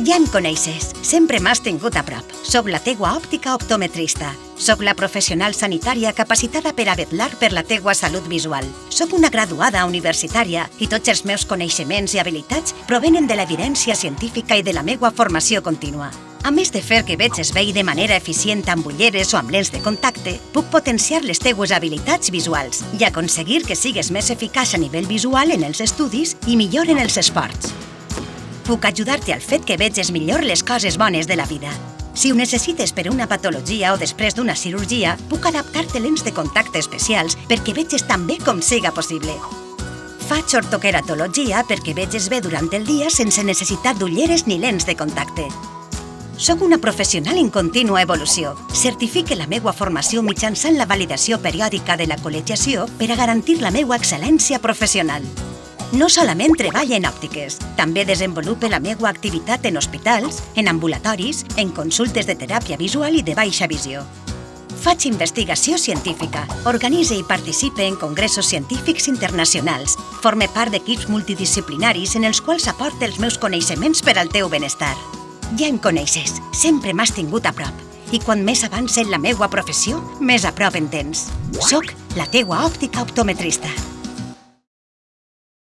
Ja em coneixes, sempre m'has tingut a prop. Soc la teua òptica optometrista. Soc la professional sanitària capacitada per a vetllar per la teua salut visual. Soc una graduada universitària i tots els meus coneixements i habilitats provenen de l'evidència científica i de la meua formació contínua. A més de fer que veges bé de manera eficient amb ulleres o amb lents de contacte, puc potenciar les teues habilitats visuals i aconseguir que sigues més eficaç a nivell visual en els estudis i millor en els esports. Puc ajudar-te al fet que veges millor les coses bones de la vida. Si ho necessites per una patologia o després d'una cirurgia, puc adaptar-te lents de contacte especials perquè veges tan bé com siga possible. Faig ortoqueratologia perquè veges bé durant el dia sense necessitat d'ulleres ni lents de contacte. Soc una professional en contínua evolució. Certifique la meua formació mitjançant la validació periòdica de la col·legiació per a garantir la meua excel·lència professional. No solament treballo en òptiques, també desenvolupe la meua activitat en hospitals, en ambulatoris, en consultes de teràpia visual i de baixa visió. Faig investigació científica, organitze i participe en congressos científics internacionals, forme part d'equips multidisciplinaris en els quals aporte els meus coneixements per al teu benestar. Ja em coneixes, sempre m'has tingut a prop, i quan més avance en la meua professió, més a prop em tens. Soc la teua òptica optometrista.